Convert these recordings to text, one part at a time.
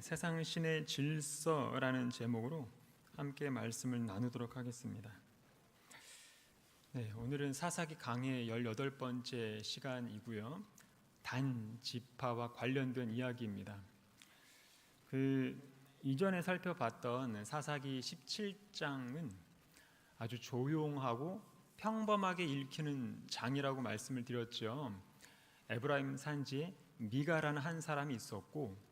세상 신의 질서라는 제목으로 함께 말씀을 나누도록 하겠습니다. 오늘은 사사기 강의 18번째 시간이고요. 단지파와 관련된 이야기입니다. 이전에 살펴봤던 사사기 17장은 아주 조용하고 평범하게 읽히는 장이라고 말씀을 드렸죠. 에브라임 산지에 미가라는 한 사람이 있었고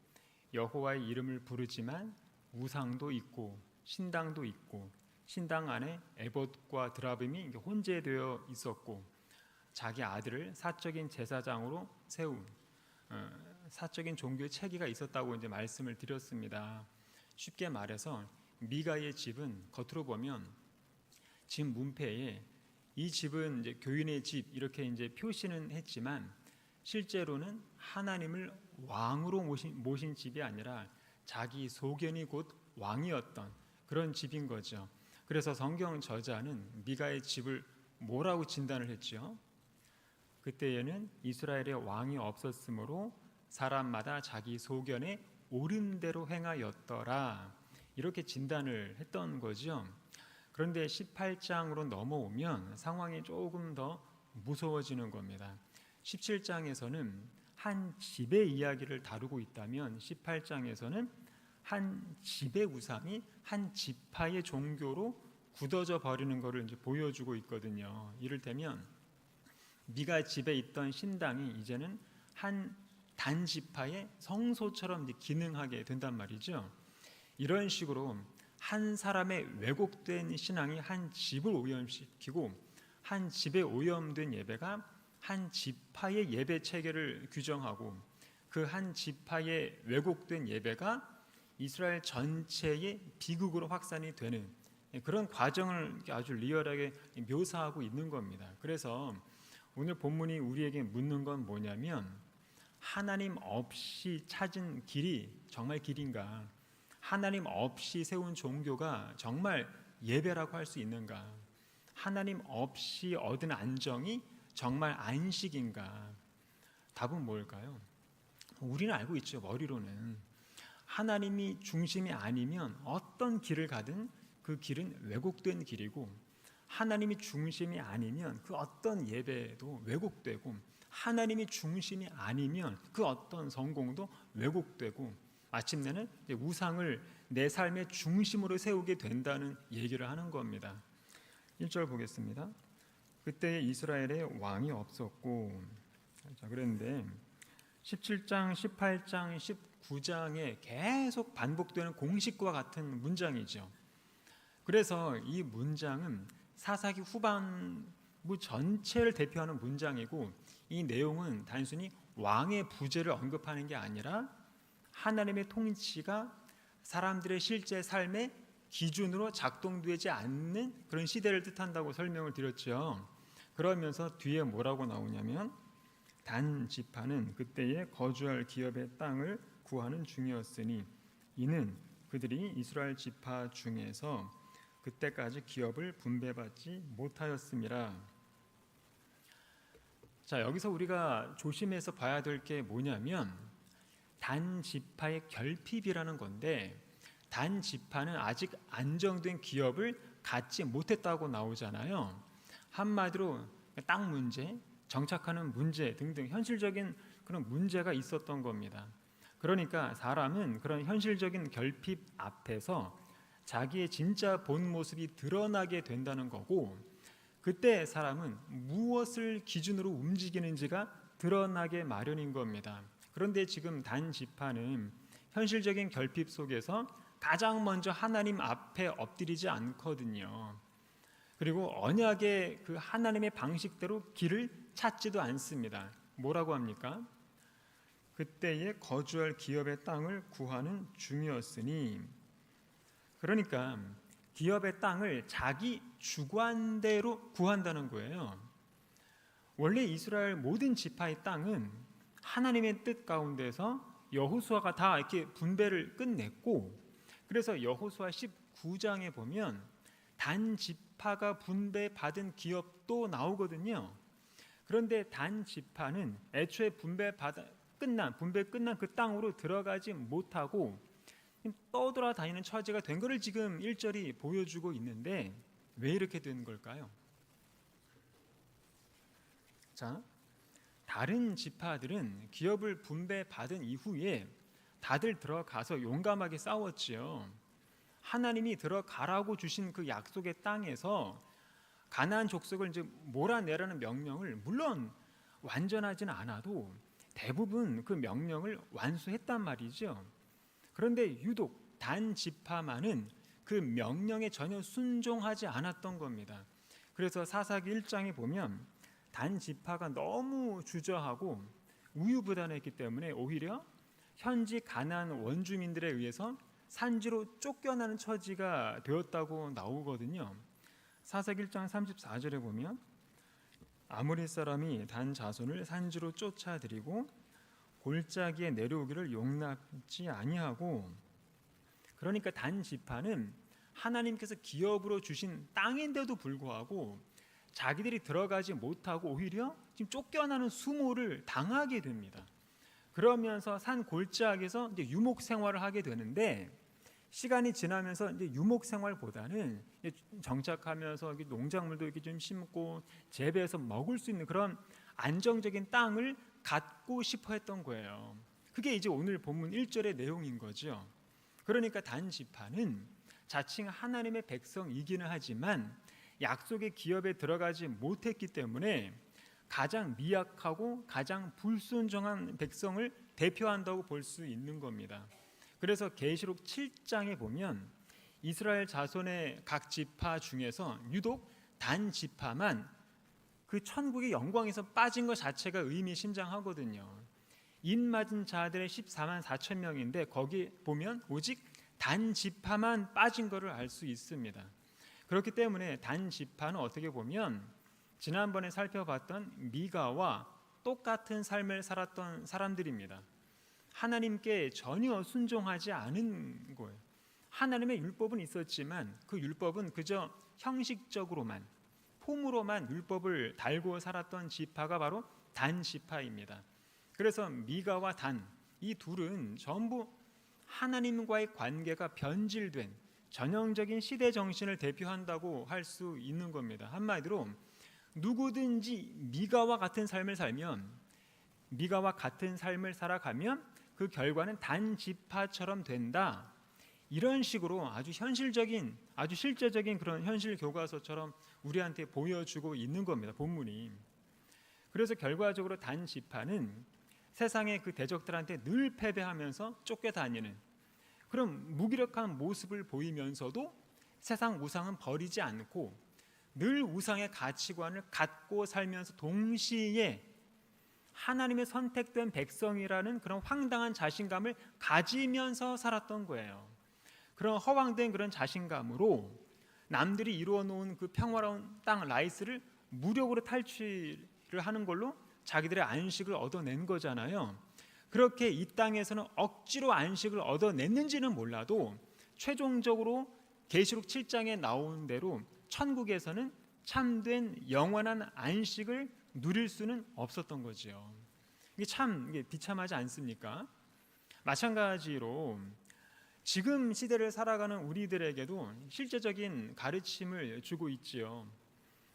여호와의 이름을 부르지만 우상도 있고 신당도 있고 신당 안에 에봇과 드라빔이 혼재되어 있었고 자기 아들을 사적인 제사장으로 세운 사적인 종교의 체계가 있었다고 이제 말씀을 드렸습니다. 쉽게 말해서 미가의 집은 겉으로 보면 집 문패에 이 집은 이제 교인의 집 이렇게 이제 표시는 했지만 실제로는 하나님을 왕으로 모신 집이 아니라 자기 소견이 곧 왕이었던 그런 집인 거죠. 그래서 성경 저자는 미가의 집을 뭐라고 진단을 했죠? 그때에는 이스라엘의 왕이 없었으므로 사람마다 자기 소견에 옳은 대로 행하였더라, 이렇게 진단을 했던 거죠. 그런데 18장으로 넘어오면 상황이 조금 더 무서워지는 겁니다. 17장에서는 한 집의 이야기를 다루고 있다면 18장에서는 한 집의 우상이 한 지파의 종교로 굳어져 버리는 것을 이제 보여주고 있거든요. 이를테면 미가 집에 있던 신당이 이제는 한 단지파의 성소처럼 기능하게 된단 말이죠. 이런 식으로 한 사람의 왜곡된 신앙이 한 집을 오염시키고 한 집에 오염된 예배가 한 지파의 예배 체계를 규정하고 그 한 지파의 왜곡된 예배가 이스라엘 전체의 비극으로 확산이 되는 그런 과정을 아주 리얼하게 묘사하고 있는 겁니다. 그래서 오늘 본문이 우리에게 묻는 건 뭐냐면, 하나님 없이 찾은 길이 정말 길인가? 하나님 없이 세운 종교가 정말 예배라고 할 수 있는가? 하나님 없이 얻은 안정이 정말 안식인가? 답은 뭘까요? 우리는 알고 있죠. 머리로는 하나님이 중심이 아니면 어떤 길을 가든 그 길은 왜곡된 길이고, 하나님이 중심이 아니면 그 어떤 예배도 왜곡되고, 하나님이 중심이 아니면 그 어떤 성공도 왜곡되고, 마침내는 우상을 내 삶의 중심으로 세우게 된다는 얘기를 하는 겁니다. 1절 보겠습니다. 그때 이스라엘에 왕이 없었고, 자, 그런데 17장, 18장, 19장에 계속 반복되는 공식과 같은 문장이죠. 그래서 이 문장은 사사기 후반부 전체를 대표하는 문장이고, 이 내용은 단순히 왕의 부재를 언급하는 게 아니라 하나님의 통치가 사람들의 실제 삶의 기준으로 작동되지 않는 그런 시대를 뜻한다고 설명을 드렸죠. 그러면서 뒤에 뭐라고 나오냐면, 단 지파는 그때에 거주할 기업의 땅을 구하는 중이었으니 이는 그들이 이스라엘 지파 중에서 그때까지 기업을 분배받지 못하였음이라. 자, 여기서 우리가 조심해서 봐야 될 게 뭐냐면, 단 지파의 결핍이라는 건데, 단 지파는 아직 안정된 기업을 갖지 못했다고 나오잖아요. 한마디로 땅 문제, 정착하는 문제 등등 현실적인 그런 문제가 있었던 겁니다. 그러니까 사람은 그런 현실적인 결핍 앞에서 자기의 진짜 본 모습이 드러나게 된다는 거고, 그때 사람은 무엇을 기준으로 움직이는지가 드러나게 마련인 겁니다. 그런데 지금 단 지파는 현실적인 결핍 속에서 가장 먼저 하나님 앞에 엎드리지 않거든요. 그리고 언약의 그 하나님의 방식대로 길을 찾지도 않습니다. 뭐라고 합니까? 그때에 거주할 기업의 땅을 구하는 중이었으니, 그러니까 기업의 땅을 자기 주관대로 구한다는 거예요. 원래 이스라엘 모든 지파의 땅은 하나님의 뜻 가운데서 여호수아가 다 이렇게 분배를 끝냈고, 그래서 여호수아 19장에 보면 단 지파가 분배받은 기업도 나오거든요. 그런데 단 지파는 애초에 분배 끝난 그 땅으로 들어가지 못하고 떠돌아다니는 처지가 된 것을 지금 1절이 보여주고 있는데 왜 이렇게 된 걸까요? 자, 다른 지파들은 기업을 분배받은 이후에 다들 들어가서 용감하게 싸웠지요. 하나님이 들어가라고 주신 그 약속의 땅에서 가나안 족속을 이제 몰아내라는 명령을 물론 완전하지는 않아도 대부분 그 명령을 완수했단 말이죠. 그런데 유독 단 지파만은 그 명령에 전혀 순종하지 않았던 겁니다. 그래서 사사기 1장에 보면 단 지파가 너무 주저하고 우유부단했기 때문에 오히려 현지 가나안 원주민들에 의해서 산지로 쫓겨나는 처지가 되었다고 나오거든요. 사사기 1장 34절에 보면 아모리 사람이 단 자손을 산지로 쫓아들이고 골짜기에 내려오기를 용납지 아니하고, 그러니까 단 지파는 하나님께서 기업으로 주신 땅인데도 불구하고 자기들이 들어가지 못하고 오히려 지금 쫓겨나는 수모를 당하게 됩니다. 그러면서 산 골짜기에서 이제 유목 생활을 하게 되는데, 시간이 지나면서 이제 유목 생활보다는 정착하면서 농작물도 이렇게 좀 심고 재배해서 먹을 수 있는 그런 안정적인 땅을 갖고 싶어 했던 거예요. 그게 이제 오늘 본문 1절의 내용인 거죠. 그러니까 단 지파는 자칭 하나님의 백성이기는 하지만 약속의 기업에 들어가지 못했기 때문에 가장 미약하고 가장 불순종한 백성을 대표한다고 볼 수 있는 겁니다. 그래서 계시록 7장에 보면 이스라엘 자손의 각 지파 중에서 유독 단 지파만 그 천국의 영광에서 빠진 것 자체가 의미심장하거든요. 인 맞은 자들의 14만 4천 명인데 거기 보면 오직 단 지파만 빠진 것을 알 수 있습니다. 그렇기 때문에 단 지파는 어떻게 보면 지난번에 살펴봤던 미가와 똑같은 삶을 살았던 사람들입니다. 하나님께 전혀 순종하지 않은 거예요. 하나님의 율법은 있었지만 그 율법은 그저 형식적으로만, 폼으로만 율법을 달고 살았던 지파가 바로 단 지파입니다. 그래서 미가와 단, 이 둘은 전부 하나님과의 관계가 변질된 전형적인 시대 정신을 대표한다고 할 수 있는 겁니다. 한마디로 누구든지 미가와 같은 삶을 살아가면 그 결과는 단 지파처럼 된다. 이런 식으로 아주 현실적인, 아주 실제적인 그런 현실 교과서처럼 우리한테 보여주고 있는 겁니다. 본문이. 그래서 결과적으로 단 지파는 세상의 그 대적들한테 늘 패배하면서 쫓겨다니는 그런 무기력한 모습을 보이면서도 세상 우상은 버리지 않고 늘 우상의 가치관을 갖고 살면서 동시에 하나님의 선택된 백성이라는 그런 황당한 자신감을 가지면서 살았던 거예요. 그런 허황된 그런 자신감으로 남들이 이루어 놓은 그 평화로운 땅 라이스를 무력으로 탈취를 하는 걸로 자기들의 안식을 얻어낸 거잖아요. 그렇게 이 땅에서는 억지로 안식을 얻어냈는지는 몰라도 최종적으로 계시록 7장에 나온 대로 천국에서는 참된 영원한 안식을 누릴 수는 없었던 거죠. 이게 비참하지 않습니까? 마찬가지로 지금 시대를 살아가는 우리들에게도 실제적인 가르침을 주고 있지요.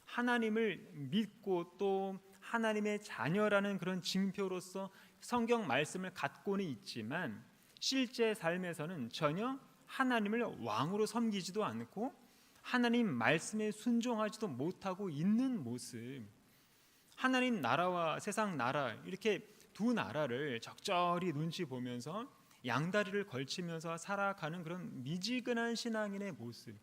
하나님을 믿고 또 하나님의 자녀라는 그런 징표로서 성경 말씀을 갖고는 있지만 실제 삶에서는 전혀 하나님을 왕으로 섬기지도 않고 하나님 말씀에 순종하지도 못하고 있는 모습. 하나님 나라와 세상 나라, 이렇게 두 나라를 적절히 눈치 보면서 양다리를 걸치면서 살아가는 그런 미지근한 신앙인의 모습.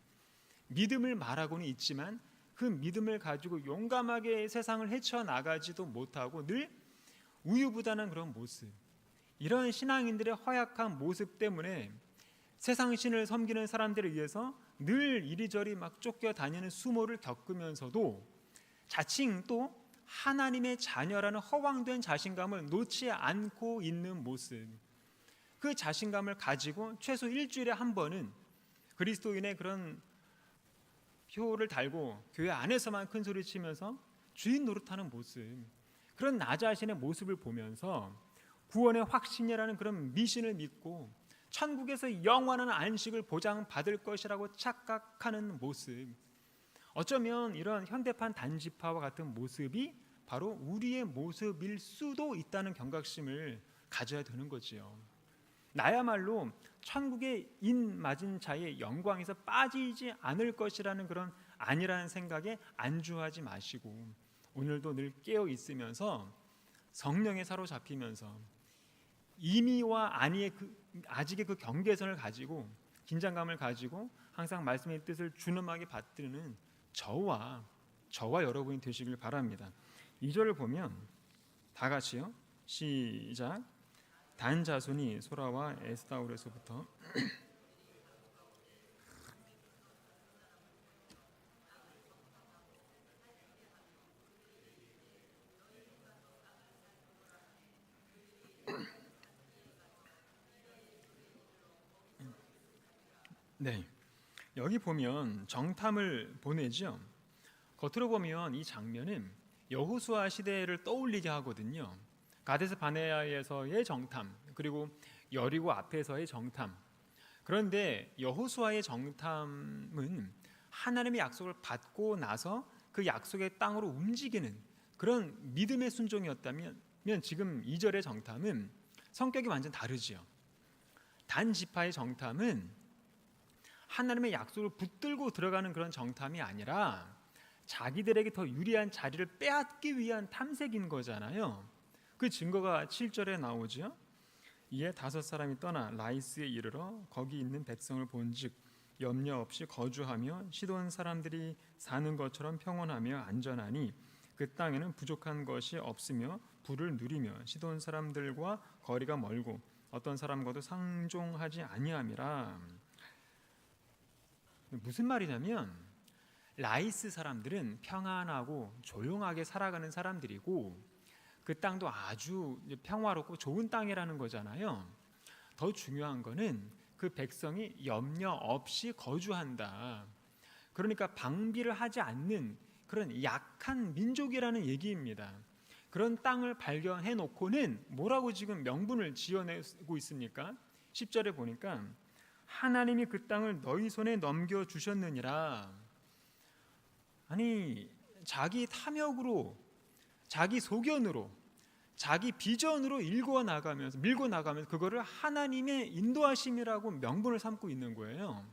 믿음을 말하고는 있지만 그 믿음을 가지고 용감하게 세상을 헤쳐나가지도 못하고 늘 우유부단한 그런 모습. 이런 신앙인들의 허약한 모습 때문에 세상 신을 섬기는 사람들에 의해서 늘 이리저리 막 쫓겨다니는 수모를 겪으면서도 자칭 또 하나님의 자녀라는 허황된 자신감을 놓지 않고 있는 모습. 그 자신감을 가지고 최소 일주일에 한 번은 그리스도인의 그런 표를 달고 교회 안에서만 큰 소리 치면서 주인 노릇하는 모습, 그런 나 자신의 모습을 보면서 구원의 확신이라는 그런 미신을 믿고 천국에서 영원한 안식을 보장받을 것이라고 착각하는 모습, 어쩌면 이런 현대판 단지파와 같은 모습이 바로 우리의 모습일 수도 있다는 경각심을 가져야 되는 거지요. 나야말로 천국의 인 맞은 자의 영광에서 빠지지 않을 것이라는 그런 아니라는 생각에 안주하지 마시고, 오늘도 늘 깨어 있으면서 성령에 사로잡히면서 이미와 아직의 그 경계선을 가지고 긴장감을 가지고 항상 말씀의 뜻을 준엄하게 받드는 저와 여러분이 되시길 바랍니다. 2절을 보면 다 같이요. 시작. 단 자손이 소라와 에스다올에서부터 네, 여기 보면 정탐을 보내죠. 겉으로 보면 이 장면은 여호수아 시대를 떠올리게 하거든요. 가데스 바네아에서의 정탐, 그리고 여리고 앞에서의 정탐. 그런데 여호수아의 정탐은 하나님의 약속을 받고 나서 그 약속의 땅으로 움직이는 그런 믿음의 순종이었다면, 지금 2절의 정탐은 성격이 완전 다르지요. 단 지파의 정탐은 하나님의 약속을 붙들고 들어가는 그런 정탐이 아니라 자기들에게 더 유리한 자리를 빼앗기 위한 탐색인 거잖아요. 그 증거가 7절에 나오죠. 이에 5사람이 떠나 라이스에 이르러 거기 있는 백성을 본즉 염려 없이 거주하며 시돈 사람들이 사는 것처럼 평온하며 안전하니 그 땅에는 부족한 것이 없으며 부를 누리며 시돈 사람들과 거리가 멀고 어떤 사람과도 상종하지 아니함이라. 무슨 말이냐면 라이스 사람들은 평안하고 조용하게 살아가는 사람들이고 그 땅도 아주 평화롭고 좋은 땅이라는 거잖아요. 더 중요한 거는 그 백성이 염려 없이 거주한다. 그러니까 방비를 하지 않는 그런 약한 민족이라는 얘기입니다. 그런 땅을 발견해 놓고는 뭐라고 지금 명분을 지어내고 있습니까? 10절에 보니까 하나님이 그 땅을 너희 손에 넘겨주셨느니라. 아니, 자기 탐욕으로, 자기 소견으로, 자기 비전으로 밀고 나가면서 그거를 하나님의 인도하심이라고 명분을 삼고 있는 거예요.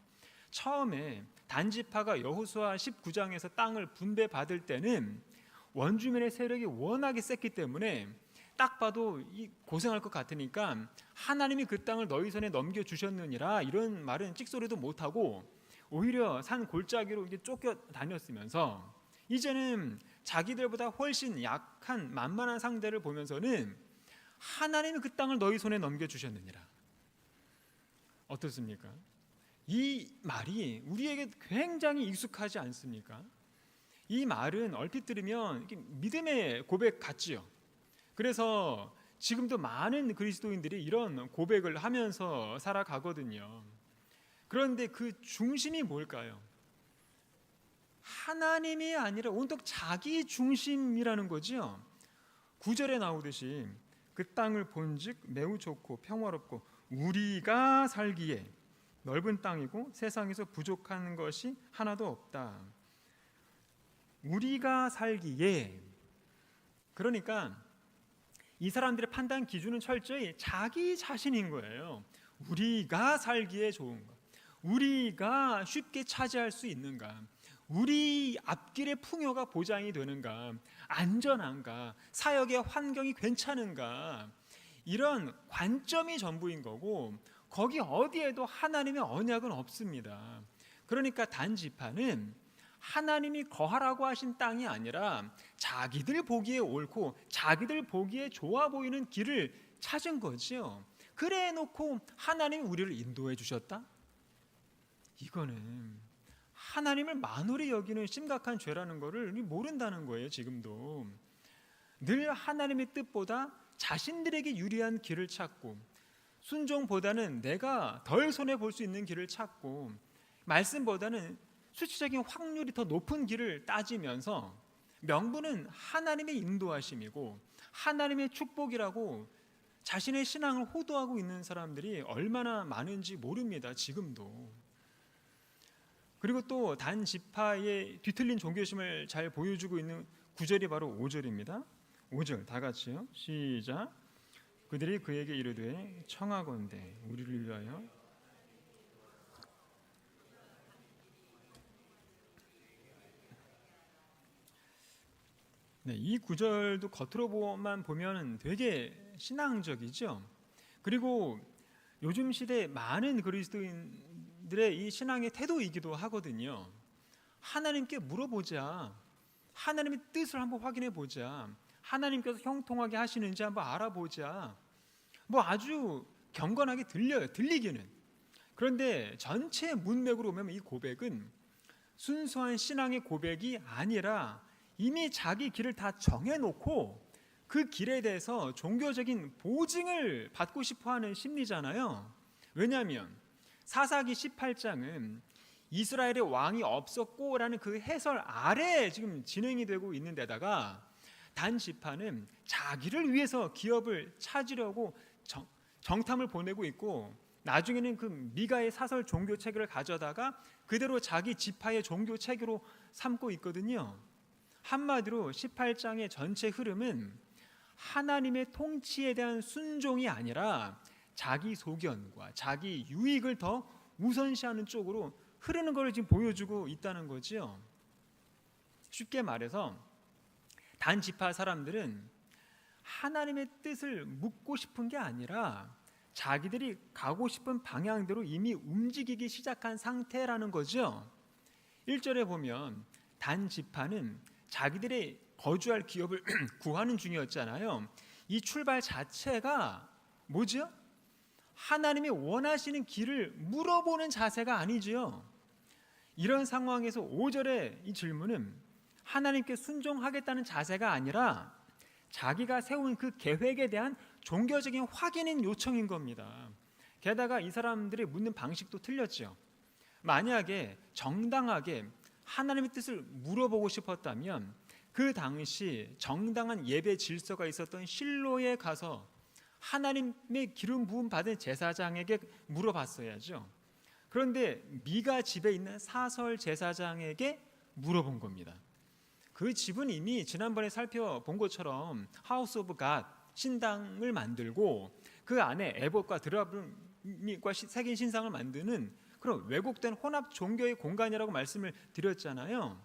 처음에 단지파가 여호수아 19장에서 땅을 분배받을 때는 원주민의 세력이 워낙에 셌기 때문에 딱 봐도 고생할 것 같으니까 하나님이 그 땅을 너희 손에 넘겨주셨느니라 이런 말은 찍소리도 못하고 오히려 산 골짜기로 쫓겨다녔으면서 이제는 자기들보다 훨씬 약한 만만한 상대를 보면서는 하나님이 그 땅을 너희 손에 넘겨주셨느니라. 어떻습니까? 이 말이 우리에게 굉장히 익숙하지 않습니까? 이 말은 얼핏 들으면 믿음의 고백 같지요. 그래서 지금도 많은 그리스도인들이 이런 고백을 하면서 살아가거든요. 그런데 그 중심이 뭘까요? 하나님이 아니라 온통 자기 중심이라는 거죠. 9절에 나오듯이 그 땅을 본즉 매우 좋고 평화롭고 우리가 살기에 넓은 땅이고 세상에서 부족한 것이 하나도 없다. 우리가 살기에, 그러니까 이 사람들의 판단 기준은 철저히 자기 자신인 거예요. 우리가 살기에 좋은가? 우리가 쉽게 차지할 수 있는가? 우리 앞길의 풍요가 보장이 되는가? 안전한가? 사역의 환경이 괜찮은가? 이런 관점이 전부인 거고 거기 어디에도 하나님의 언약은 없습니다. 그러니까 단지파는 하나님이 거하라고 하신 땅이 아니라 자기들 보기에 옳고 자기들 보기에 좋아 보이는 길을 찾은 거지요. 그래 놓고 하나님이 우리를 인도해 주셨다? 이거는 하나님을 만홀히 여기는 심각한 죄라는 것을 모른다는 거예요. 지금도 늘 하나님의 뜻보다 자신들에게 유리한 길을 찾고 순종보다는 내가 덜 손해볼 수 있는 길을 찾고 말씀보다는 수치적인 확률이 더 높은 길을 따지면서 명분은 하나님의 인도하심이고 하나님의 축복이라고 자신의 신앙을 호도하고 있는 사람들이 얼마나 많은지 모릅니다. 지금도. 그리고 또 단 지파의 뒤틀린 종교심을 잘 보여주고 있는 구절이 바로 5절입니다. 5절 다 같이요. 시작. 그들이 그에게 이르되 청하건대 우리를 위하여 네, 이 구절도 겉으로만 보면 되게 신앙적이죠. 그리고 요즘 시대 많은 그리스도인들의 이 신앙의 태도이기도 하거든요. 하나님께 물어보자. 하나님의 뜻을 한번 확인해 보자. 하나님께서 형통하게 하시는지 한번 알아보자. 뭐 아주 경건하게 들려요. 들리기는. 그런데 전체 문맥으로 보면 이 고백은 순수한 신앙의 고백이 아니라 이미 자기 길을 다 정해놓고 그 길에 대해서 종교적인 보증을 받고 싶어하는 심리잖아요. 왜냐하면 사사기 18장은 이스라엘의 왕이 없었고라는 그 해설 아래에 지금 진행이 되고 있는 데다가 단 지파는 자기를 위해서 기업을 찾으려고 정탐을 보내고 있고 나중에는 그 미가의 사설 종교 체계를 가져다가 그대로 자기 지파의 종교 체계로 삼고 있거든요. 한마디로 18장의 전체 흐름은 하나님의 통치에 대한 순종이 아니라 자기 소견과 자기 유익을 더 우선시하는 쪽으로 흐르는 것을 지금 보여주고 있다는 거죠. 쉽게 말해서 단 지파 사람들은 하나님의 뜻을 묻고 싶은 게 아니라 자기들이 가고 싶은 방향대로 이미 움직이기 시작한 상태라는 거죠. 1절에 보면 단 지파는 자기들이 거주할 기업을 구하는 중이었잖아요. 이 출발 자체가 뭐죠? 하나님이 원하시는 길을 물어보는 자세가 아니지요. 이런 상황에서 5절의 이 질문은 하나님께 순종하겠다는 자세가 아니라 자기가 세운 그 계획에 대한 종교적인 확인인 요청인 겁니다. 게다가 이 사람들이 묻는 방식도 틀렸죠. 만약에 정당하게 하나님의 뜻을 물어보고 싶었다면 그 당시 정당한 예배 질서가 있었던 실로에 가서 하나님의 기름 부음 받은 제사장에게 물어봤어야죠. 그런데 미가 집에 있는 사설 제사장에게 물어본 겁니다. 그 집은 이미 지난번에 살펴본 것처럼 하우스 오브 갓 신당을 만들고 그 안에 에봇과 드라빔과 새긴 신상을 만드는 그런 왜곡된 혼합 종교의 공간이라고 말씀을 드렸잖아요.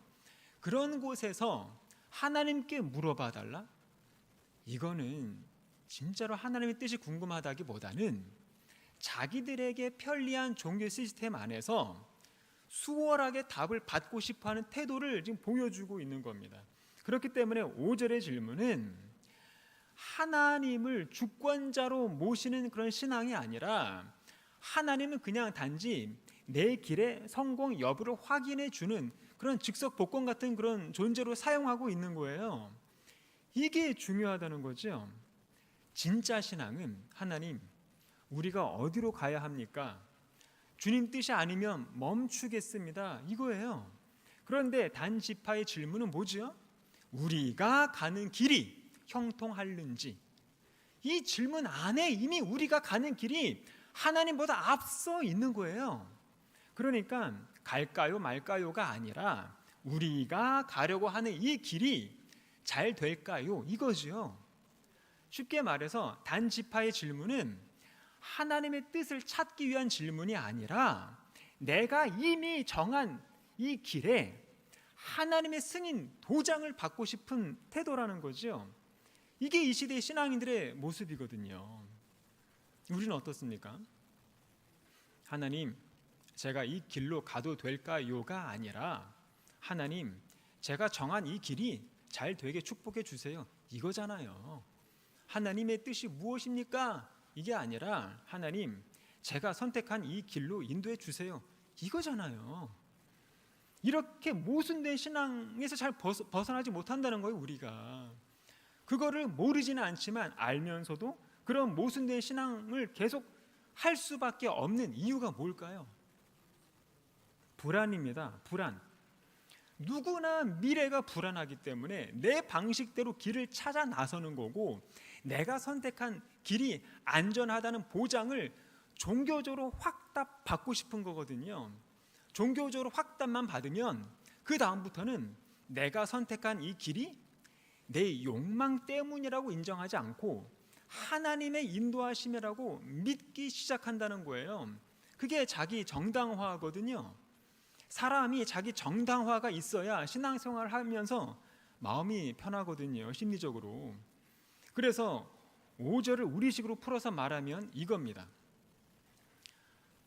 그런 곳에서 하나님께 물어봐 달라? 이거는 진짜로 하나님의 뜻이 궁금하다기보다는 자기들에게 편리한 종교 시스템 안에서 수월하게 답을 받고 싶어하는 태도를 지금 보여주고 있는 겁니다. 그렇기 때문에 5절의 질문은 하나님을 주권자로 모시는 그런 신앙이 아니라 하나님은 그냥 단지 내 길의 성공 여부를 확인해 주는 그런 즉석 복권 같은 그런 존재로 사용하고 있는 거예요. 이게 중요하다는 거죠. 진짜 신앙은 하나님, 우리가 어디로 가야 합니까? 주님 뜻이 아니면 멈추겠습니다. 이거예요. 그런데 단 지파의 질문은 뭐죠? 우리가 가는 길이 형통할는지. 이 질문 안에 이미 우리가 가는 길이 하나님보다 앞서 있는 거예요. 그러니까 갈까요 말까요가 아니라 우리가 가려고 하는 이 길이 잘 될까요? 이거죠. 쉽게 말해서 단 지파의 질문은 하나님의 뜻을 찾기 위한 질문이 아니라 내가 이미 정한 이 길에 하나님의 승인 도장을 받고 싶은 태도라는 거죠. 이게 이 시대의 신앙인들의 모습이거든요. 우리는 어떻습니까? 하나님, 제가 이 길로 가도 될까요가 아니라 하나님, 제가 정한 이 길이 잘 되게 축복해 주세요. 이거잖아요. 하나님의 뜻이 무엇입니까? 이게 아니라 하나님, 제가 선택한 이 길로 인도해 주세요. 이거잖아요. 이렇게 모순된 신앙에서 잘 벗어나지 못한다는 거예요, 우리가. 그거를 모르지는 않지만 알면서도 그런 모순된 신앙을 계속 할 수밖에 없는 이유가 뭘까요? 불안입니다. 불안. 누구나 미래가 불안하기 때문에 내 방식대로 길을 찾아 나서는 거고 내가 선택한 길이 안전하다는 보장을 종교적으로 확답받고 싶은 거거든요. 종교적으로 확답만 받으면 그 다음부터는 내가 선택한 이 길이 내 욕망 때문이라고 인정하지 않고 하나님의 인도하심이라고 믿기 시작한다는 거예요. 그게 자기 정당화거든요. 사람이 자기 정당화가 있어야 신앙생활을 하면서 마음이 편하거든요, 심리적으로. 그래서 5절을 우리식으로 풀어서 말하면 이겁니다.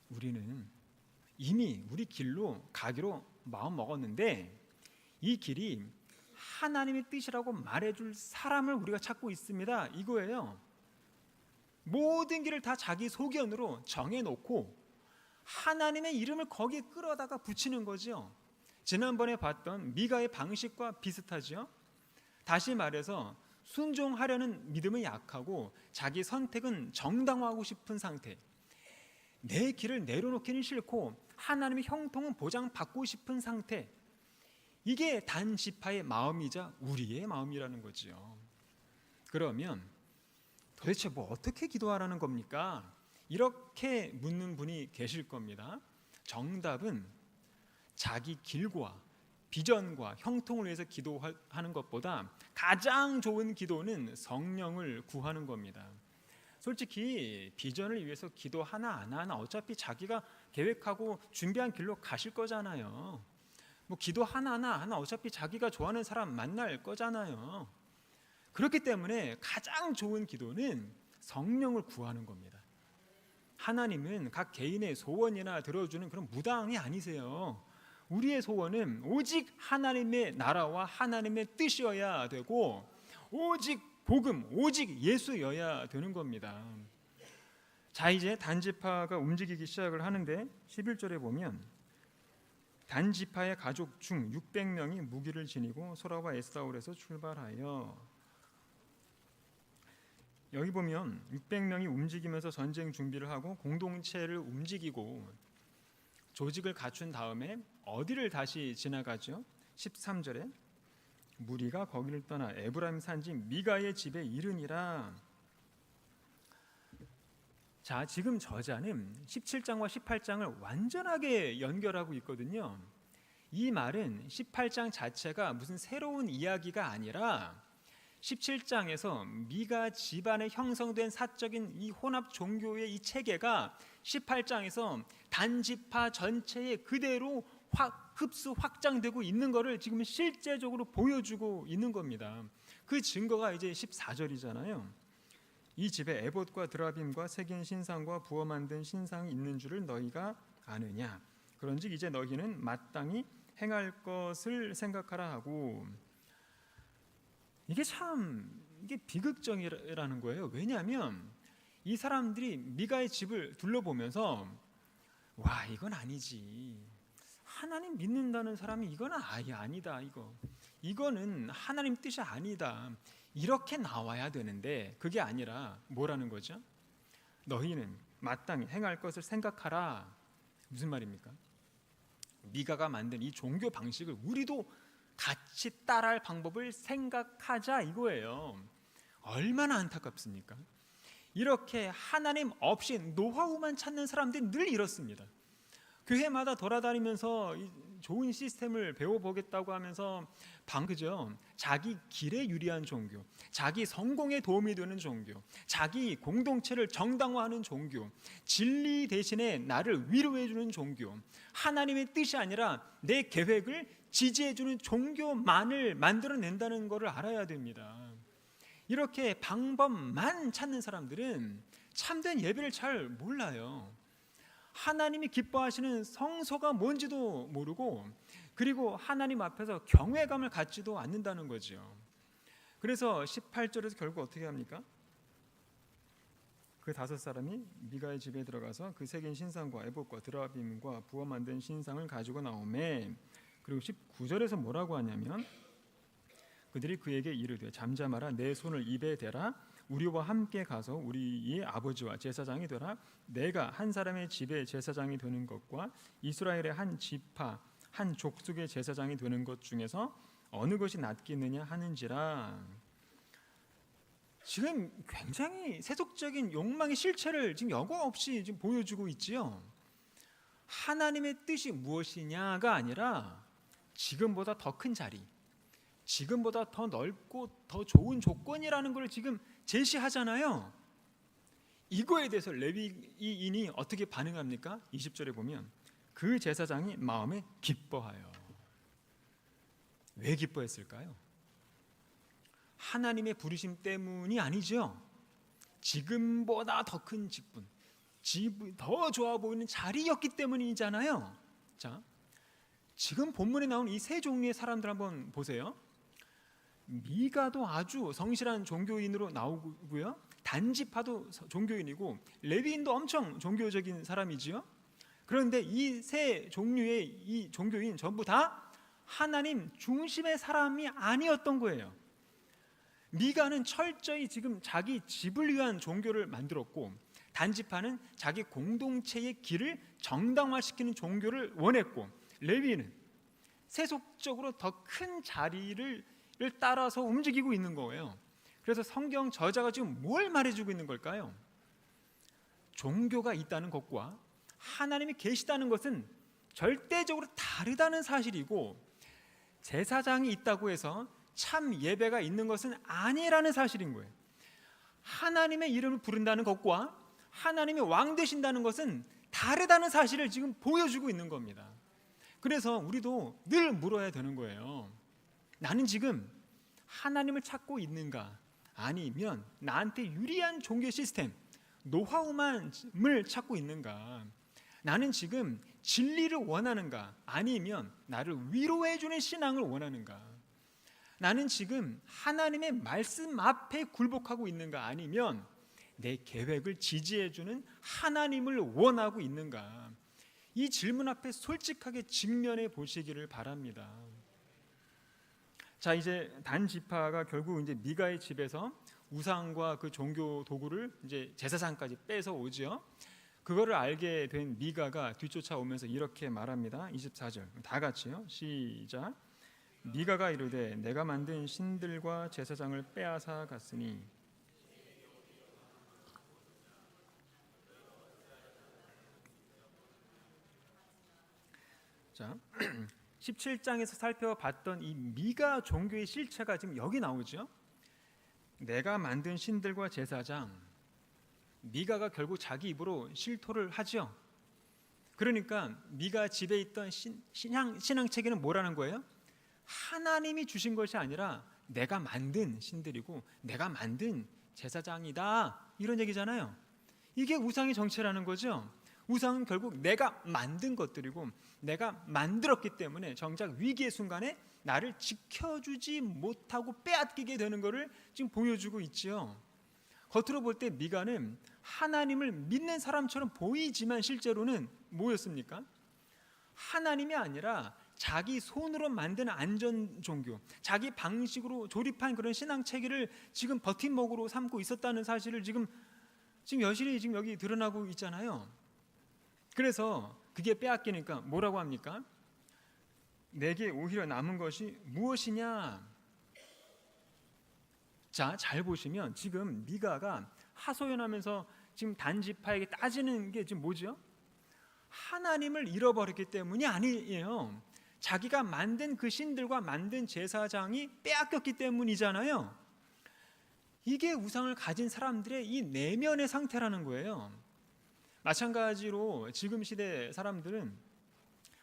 우리는 이미 우리 길로 가기로 마음 먹었는데 이 길이 하나님의 뜻이라고 말해줄 사람을 우리가 찾고 있습니다, 이거예요. 모든 길을 다 자기 소견으로 정해놓고 하나님의 이름을 거기에 끌어다가 붙이는 거죠. 지난번에 봤던 미가의 방식과 비슷하죠. 다시 말해서 순종하려는 믿음은 약하고 자기 선택은 정당화하고 싶은 상태, 내 길을 내려놓기는 싫고 하나님의 형통은 보장받고 싶은 상태, 이게 단지파의 마음이자 우리의 마음이라는 거죠. 그러면 도대체 뭐 어떻게 기도하라는 겁니까? 이렇게 묻는 분이 계실 겁니다. 정답은 자기 길과 비전과 형통을 위해서 기도하는 것보다 가장 좋은 기도는 성령을 구하는 겁니다. 솔직히 비전을 위해서 기도 하나 안 하나 어차피 자기가 계획하고 준비한 길로 가실 거잖아요. 뭐 기도 하나 어차피 자기가 좋아하는 사람 만날 거잖아요. 그렇기 때문에 가장 좋은 기도는 성령을 구하는 겁니다. 하나님은 각 개인의 소원이나 들어주는 그런 무당이 아니세요. 우리의 소원은 오직 하나님의 나라와 하나님의 뜻이어야 되고 오직 복음, 오직 예수여야 되는 겁니다. 자, 이제 단지파가 움직이기 시작을 하는데 11절에 보면 단지파의 가족 중 600명이 무기를 지니고 소라와 에스다올에서 출발하여, 여기 보면 600명이 움직이면서 전쟁 준비를 하고 공동체를 움직이고 조직을 갖춘 다음에 어디를 다시 지나가죠? 13절에 무리가 거기를 떠나 에브라임 산지 미가의 집에 이르니라. 자, 지금 저자는 17장과 18장을 완전하게 연결하고 있거든요. 이 말은 18장 자체가 무슨 새로운 이야기가 아니라 17장에서 미가 집안에 형성된 사적인 이 혼합 종교의 이 체계가 18장에서 단지파 전체에 그대로 흡수 확장되고 있는 것을 지금 실제적으로 보여주고 있는 겁니다. 그 증거가 이제 14절이잖아요. 이 집에 에봇과 드라빔과 새긴 신상과 부어 만든 신상이 있는 줄을 너희가 아느냐. 그런즉 이제 너희는 마땅히 행할 것을 생각하라 하고, 이게 비극적이라는 거예요. 왜냐하면 이 사람들이 미가의 집을 둘러보면서 와, 이건 아니지. 하나님 믿는다는 사람이 이건 아예 아니다. 이거는 하나님 뜻이 아니다. 이렇게 나와야 되는데 그게 아니라 뭐라는 거죠? 너희는 마땅히 행할 것을 생각하라. 무슨 말입니까? 미가가 만든 이 종교 방식을 우리도 같이 따라할 방법을 생각하자, 이거예요. 얼마나 안타깝습니까? 이렇게 하나님 없이 노하우만 찾는 사람들이 늘 이렇습니다. 교회마다 돌아다니면서 좋은 시스템을 배워보겠다고 하면서 그죠? 자기 길에 유리한 종교, 자기 성공에 도움이 되는 종교, 자기 공동체를 정당화하는 종교, 진리 대신에 나를 위로해주는 종교, 하나님의 뜻이 아니라 내 계획을 지지해주는 종교만을 만들어낸다는 것을 알아야 됩니다. 이렇게 방법만 찾는 사람들은 참된 예배를 잘 몰라요. 하나님이 기뻐하시는 성소가 뭔지도 모르고, 그리고 하나님 앞에서 경외감을 갖지도 않는다는 거죠. 그래서 18절에서 결국 어떻게 합니까? 그 5사람이 미가의 집에 들어가서 그 새긴 신상과 에봇과 드라빔과 부어 만든 신상을 가지고 나오매, 그리고 19절에서 뭐라고 하냐면 그들이 그에게 이르되 잠잠하라, 내 손을 입에 대라, 우리와 함께 가서 우리의 아버지와 제사장이 되라. 내가 한 사람의 집에 제사장이 되는 것과 이스라엘의 한 지파 한 족속의 제사장이 되는 것 중에서 어느 것이 낫겠느냐 하는지라. 지금 굉장히 세속적인 욕망의 실체를 지금 여과 없이 지금 보여주고 있지요. 하나님의 뜻이 무엇이냐가 아니라 지금보다 더 큰 자리, 지금보다 더 넓고 더 좋은 조건이라는 걸 지금 제시하잖아요. 이거에 대해서 레위인이 어떻게 반응합니까? 20절에 보면 그 제사장이 마음에 기뻐하여. 왜 기뻐했을까요? 하나님의 부르심 때문이 아니죠. 지금보다 더 큰 직분, 더 좋아 보이는 자리였기 때문이잖아요. 자, 지금 본문에 나온 이 세 종류의 사람들 한번 보세요. 미가도 아주 성실한 종교인으로 나오고요, 단지파도 종교인이고 레위인도 엄청 종교적인 사람이지요. 그런데 이 세 종류의 이 종교인 전부 다 하나님 중심의 사람이 아니었던 거예요. 미가는 철저히 지금 자기 집을 위한 종교를 만들었고, 단지파는 자기 공동체의 길을 정당화시키는 종교를 원했고, 레위인은 세속적으로 더 큰 자리를 따라서 움직이고 있는 거예요. 그래서 성경 저자가 지금 뭘 말해주고 있는 걸까요? 종교가 있다는 것과 하나님이 계시다는 것은 절대적으로 다르다는 사실이고, 제사장이 있다고 해서 참 예배가 있는 것은 아니라는 사실인 거예요. 하나님의 이름을 부른다는 것과 하나님이 왕 되신다는 것은 다르다는 사실을 지금 보여주고 있는 겁니다. 그래서 우리도 늘 물어야 되는 거예요. 나는 지금 하나님을 찾고 있는가? 아니면 나한테 유리한 종교 시스템, 노하우만을 찾고 있는가? 나는 지금 진리를 원하는가? 아니면 나를 위로해주는 신앙을 원하는가? 나는 지금 하나님의 말씀 앞에 굴복하고 있는가? 아니면 내 계획을 지지해주는 하나님을 원하고 있는가? 이 질문 앞에 솔직하게 직면해 보시기를 바랍니다. 자, 이제 단지파가 결국 이제 미가의 집에서 우상과 그 종교 도구를 이제 제사장까지 뺏어 오지요. 그거를 알게 된 미가가 뒤쫓아오면서 이렇게 말합니다. 24절 다 같이요. 시작. 미가가 이르되 내가 만든 신들과 제사장을 빼앗아 갔으니. 자, 17장에서 살펴봤던 이 미가 종교의 실체가 지금 여기 나오죠. 내가 만든 신들과 제사장, 미가가 결국 자기 입으로 실토를 하죠. 그러니까 미가 집에 있던 신앙체계는 뭐라는 거예요? 하나님이 주신 것이 아니라 내가 만든 신들이고 내가 만든 제사장이다, 이런 얘기잖아요. 이게 우상의 정체라는 거죠. 우상은 결국 내가 만든 것들이고 내가 만들었기 때문에 정작 위기의 순간에 나를 지켜주지 못하고 빼앗기게 되는 것을 지금 보여주고 있지요. 겉으로 볼 때 미가는 하나님을 믿는 사람처럼 보이지만 실제로는 뭐였습니까? 하나님이 아니라 자기 손으로 만든 안전 종교, 자기 방식으로 조립한 그런 신앙 체계를 지금 버팀목으로 삼고 있었다는 사실을 지금 여실히 지금 여기 드러나고 있잖아요. 그래서 그게 빼앗기니까 뭐라고 합니까? 내게 오히려 남은 것이 무엇이냐? 자, 잘 보시면 지금 미가가 하소연하면서 지금 단지파에게 따지는 게 지금 뭐죠? 하나님을 잃어버렸기 때문이 아니에요. 자기가 만든 그 신들과 만든 제사장이 빼앗겼기 때문이잖아요. 이게 우상을 가진 사람들의 이 내면의 상태라는 거예요. 마찬가지로 지금 시대 사람들은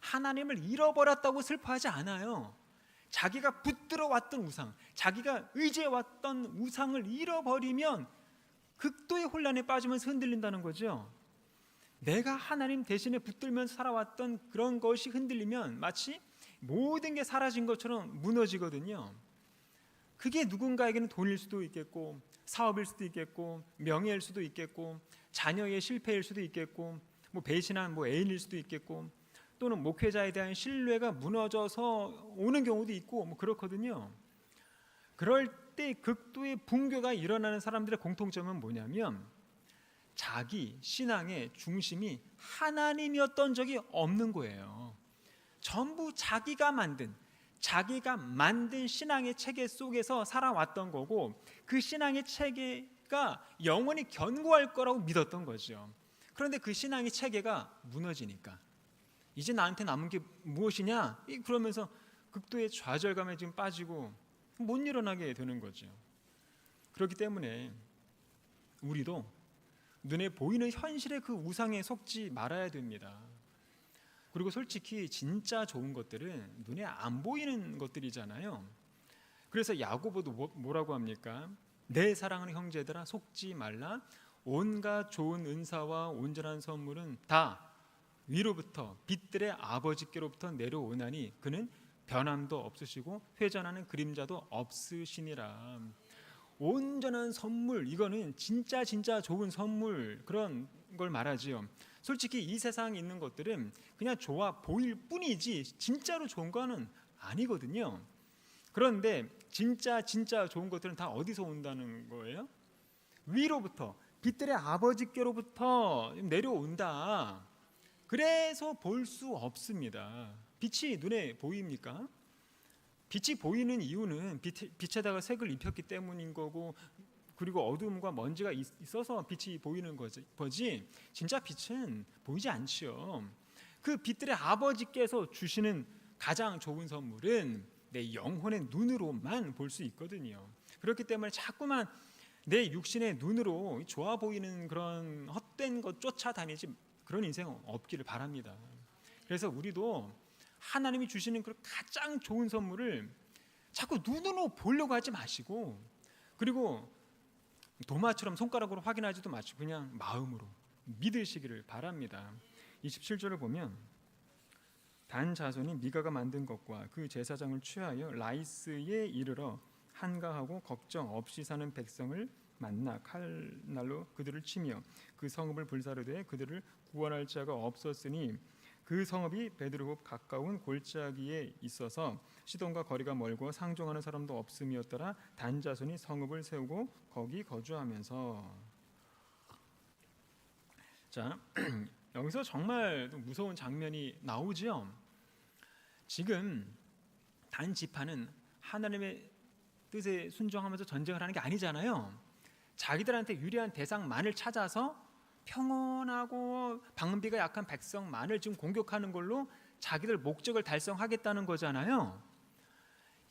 하나님을 잃어버렸다고 슬퍼하지 않아요. 자기가 붙들어 왔던 우상, 자기가 의지해 왔던 우상을 잃어버리면 극도의 혼란에 빠지면서 흔들린다는 거죠. 내가 하나님 대신에 붙들면서 살아왔던 그런 것이 흔들리면 마치 모든 게 사라진 것처럼 무너지거든요. 그게 누군가에게는 돈일 수도 있겠고, 사업일 수도 있겠고, 명예일 수도 있겠고, 자녀의 실패일 수도 있겠고, 배신한 애인일 수도 있겠고, 또는 목회자에 대한 신뢰가 무너져서 오는 경우도 있고 그렇거든요. 그럴 때 극도의 붕괴가 일어나는 사람들의 공통점은 뭐냐면 자기 신앙의 중심이 하나님이었던 적이 없는 거예요. 전부 자기가 만든, 자기가 만든 신앙의 체계 속에서 살아왔던 거고, 그 신앙의 체계가 영원히 견고할 거라고 믿었던 거죠. 그런데 그 신앙의 체계가 무너지니까 이제 나한테 남은 게 무엇이냐, 그러면서 극도의 좌절감에 지금 빠지고 못 일어나게 되는 거죠. 그렇기 때문에 우리도 눈에 보이는 현실의 그 우상에 속지 말아야 됩니다. 그리고 솔직히 진짜 좋은 것들은 눈에 안 보이는 것들이잖아요. 그래서 야고보도 뭐라고 합니까? 내 사랑하는 형제들아, 속지 말라. 온갖 좋은 은사와 온전한 선물은 다 위로부터 빛들의 아버지께로부터 내려오나니 그는 변함도 없으시고 회전하는 그림자도 없으시니라. 온전한 선물, 이거는 진짜 좋은 선물, 그런 걸 말하지요. 솔직히 이 세상에 있는 것들은 그냥 좋아 보일 뿐이지 진짜로 좋은 거는 아니거든요. 그런데 진짜 좋은 것들은 다 어디서 온다는 거예요? 위로부터, 빛들의 아버지께로부터 내려온다. 그래서 볼 수 없습니다. 빛이 눈에 보입니까? 빛이 보이는 이유는 빛에다가 색을 입혔기 때문인 거고, 그리고 어둠과 먼지가 있어서 빛이 보이는 거지 진짜 빛은 보이지 않지요. 그 빛들의 아버지께서 주시는 가장 좋은 선물은 내 영혼의 눈으로만 볼 수 있거든요. 그렇기 때문에 자꾸만 내 육신의 눈으로 좋아 보이는 그런 헛된 것 쫓아다니지, 그런 인생은 없기를 바랍니다. 그래서 우리도 하나님이 주시는 그 가장 좋은 선물을 자꾸 눈으로 보려고 하지 마시고, 그리고 도마처럼 손가락으로 확인하지도 마시고 그냥 마음으로 믿으시기를 바랍니다. 27절을 보면 단 자손이 미가가 만든 것과 그 제사장을 취하여 라이스에 이르러 한가하고 걱정 없이 사는 백성을 만나 칼날로 그들을 치며 그 성읍을 불사르되 그들을 구원할 자가 없었으니 그 성읍이 베드르홉 가까운 골짜기에 있어서 시돈과 거리가 멀고 상종하는 사람도 없음이었더라. 단 자손이 성읍을 세우고 거기 거주하면서. 자, 여기서 정말 무서운 장면이 나오죠. 지금 단 지파는 하나님의 뜻에 순종하면서 전쟁을 하는 게 아니잖아요. 자기들한테 유리한 대상만을 찾아서 평온하고 방비가 약한 백성만을 지금 공격하는 걸로 자기들 목적을 달성하겠다는 거잖아요.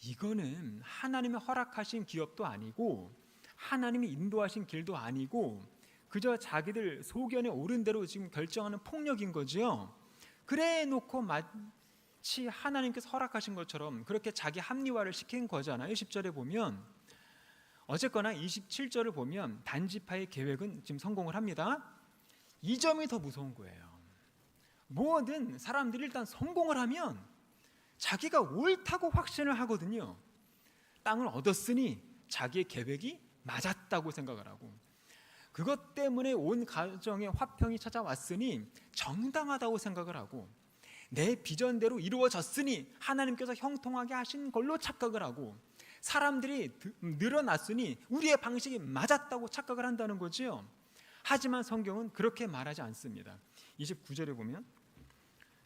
이거는 하나님이 허락하신 기업도 아니고 하나님이 인도하신 길도 아니고 그저 자기들 소견에 오른 대로 지금 결정하는 폭력인 거죠. 그래 놓고 마치 하나님께서 허락하신 것처럼 그렇게 자기 합리화를 시킨 거잖아요. 10절에 보면. 어쨌거나 27절을 보면 단지파의 계획은 지금 성공을 합니다. 이 점이 더 무서운 거예요. 뭐든 사람들이 일단 성공을 하면 자기가 옳다고 확신을 하거든요. 땅을 얻었으니 자기의 계획이 맞았다고 생각을 하고, 그것 때문에 온 가정에 화평이 찾아왔으니 정당하다고 생각을 하고, 내 비전대로 이루어졌으니 하나님께서 형통하게 하신 걸로 착각을 하고, 사람들이 늘어났으니 우리의 방식이 맞았다고 착각을 한다는 거지요. 하지만 성경은 그렇게 말하지 않습니다. 29절에 보면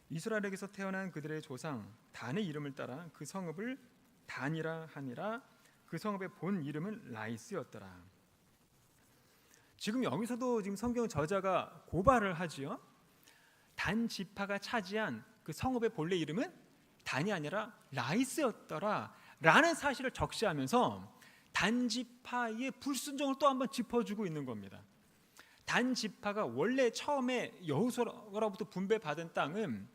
이스라엘에게서 태어난 그들의 조상 단의 이름을 따라 그 성읍을 단이라 하니라. 그 성읍의 본 이름은 라이스였더라. 지금 여기서도 지금 성경 저자가 고발을 하지요. 단 지파가 차지한 그 성읍의 본래 이름은 단이 아니라 라이스였더라 라는 사실을 적시하면서 단 지파의 불순종을 또 한번 짚어주고 있는 겁니다. 단 지파가 원래 처음에 여호수아로부터 분배받은 땅은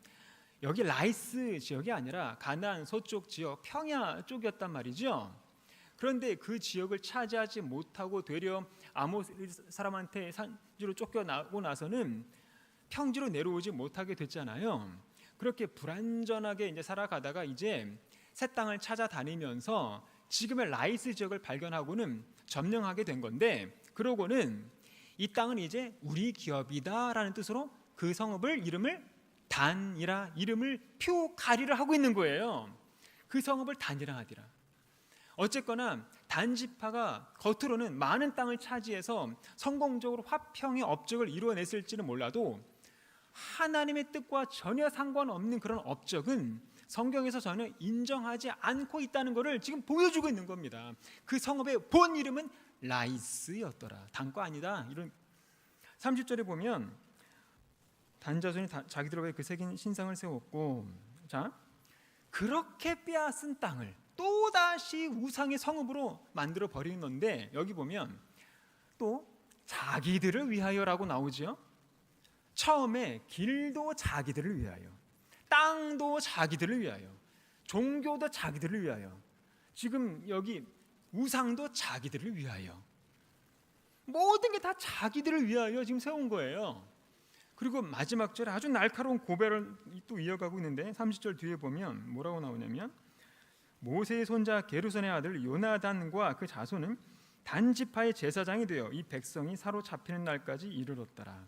여기 라이스 지역이 아니라 가나안 서쪽 지역 평야 쪽이었단 말이죠. 그런데 그 지역을 차지하지 못하고 되려 아모스 사람한테 산지로 쫓겨나고 나서는 평지로 내려오지 못하게 됐잖아요. 그렇게 불안전하게 이제 살아가다가 이제 새 땅을 찾아다니면서 지금의 라이스 지역을 발견하고는 점령하게 된 건데, 그러고는 이 땅은 이제 우리 기업이다라는 뜻으로 그 성읍을 이름을 단이라 이름을 표가리를 하고 있는 거예요. 그 성읍을 단이라 하디라. 어쨌거나 단 지파가 겉으로는 많은 땅을 차지해서 성공적으로 화평의 업적을 이루어냈을지는 몰라도 하나님의 뜻과 전혀 상관없는 그런 업적은 성경에서 전혀 인정하지 않고 있다는 것을 지금 보여주고 있는 겁니다. 그 성읍의 본 이름은 라이스였더라. 단과 아니다. 이런 30절에 보면 단자손이 자기들 위해 그 새긴 신상을 세웠고, 자, 그렇게 빼앗은 땅을 또다시 우상의 성읍으로 만들어 버리는 건데, 여기 보면 또 자기들을 위하여라고 나오죠. 처음에 길도 자기들을 위하여, 땅도 자기들을 위하여, 종교도 자기들을 위하여, 지금 여기 우상도 자기들을 위하여, 모든 게 다 자기들을 위하여 지금 세운 거예요. 그리고 마지막 절에 아주 날카로운 고백을 또 이어가고 있는데 30절 뒤에 보면 뭐라고 나오냐면, 모세의 손자 게르손의 아들 요나단과 그 자손은 단지파의 제사장이 되어 이 백성이 사로잡히는 날까지 이르렀더라.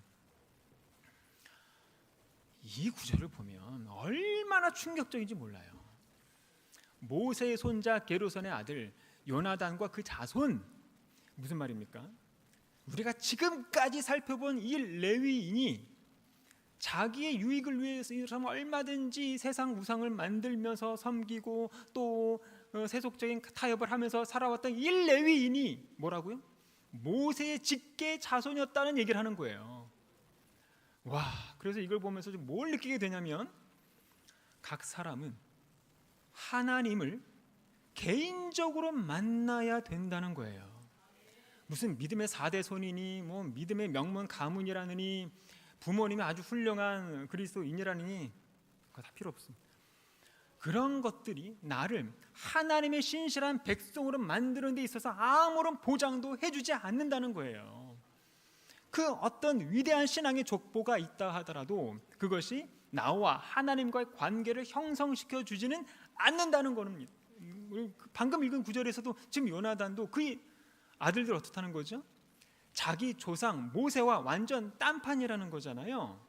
이 구절을 보면 얼마나 충격적인지 몰라요. 모세의 손자 게르손의 아들 요나단과 그 자손, 무슨 말입니까? 우리가 지금까지 살펴본 이 레위인이 자기의 유익을 위해서 얼마든지 세상 우상을 만들면서 섬기고 또 세속적인 타협을 하면서 살아왔던 이 레위인이 뭐라고요? 모세의 직계 자손이었다는 얘기를 하는 거예요. 와, 그래서 이걸 보면서 뭘 느끼게 되냐면, 각 사람은 하나님을 개인적으로 만나야 된다는 거예요. 무슨 믿음의 4대 손이니 뭐 믿음의 명문 가문이라느니 부모님이 아주 훌륭한 그리스도인이라느니 그거 다 필요 없습니다. 그런 것들이 나를 하나님의 신실한 백성으로 만드는 데 있어서 아무런 보장도 해주지 않는다는 거예요. 그 어떤 위대한 신앙의 족보가 있다 하더라도 그것이 나와 하나님과의 관계를 형성시켜 주지는 않는다는 겁니다. 방금 읽은 구절에서도 지금 요나단도 그 아들들 어떻다는 거죠? 자기 조상 모세와 완전 딴판이라는 거잖아요.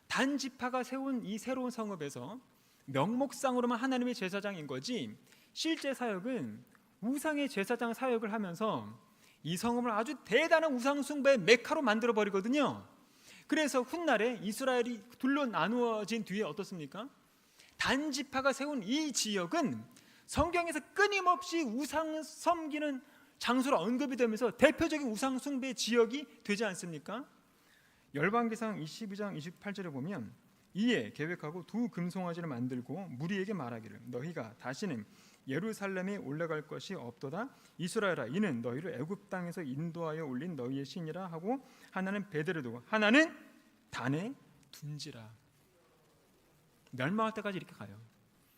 단지파가 세운 이 새로운 성읍에서 명목상으로만 하나님의 제사장인 거지, 실제 사역은 우상의 제사장 사역을 하면서 이 성읍을 아주 대단한 우상 숭배의 메카로 만들어 버리거든요. 그래서 훗날에 이스라엘이 둘로 나누어진 뒤에 어떻습니까? 단지파가 세운 이 지역은 성경에서 끊임없이 우상 섬기는 장소로 언급이 되면서 대표적인 우상 숭배 지역이 되지 않습니까? 열방기상 22장 28절에 보면, 이에 계획하고 두 금송아지를 만들고 무리에게 말하기를, 너희가 다시는 예루살렘에 올라갈 것이 없도다. 이스라엘아, 이는 너희를 애굽 땅에서 인도하여 올린 너희의 신이라 하고, 하나는 베델에 두고 하나는 단에 둔지라. 멸망할 때까지 이렇게 가요.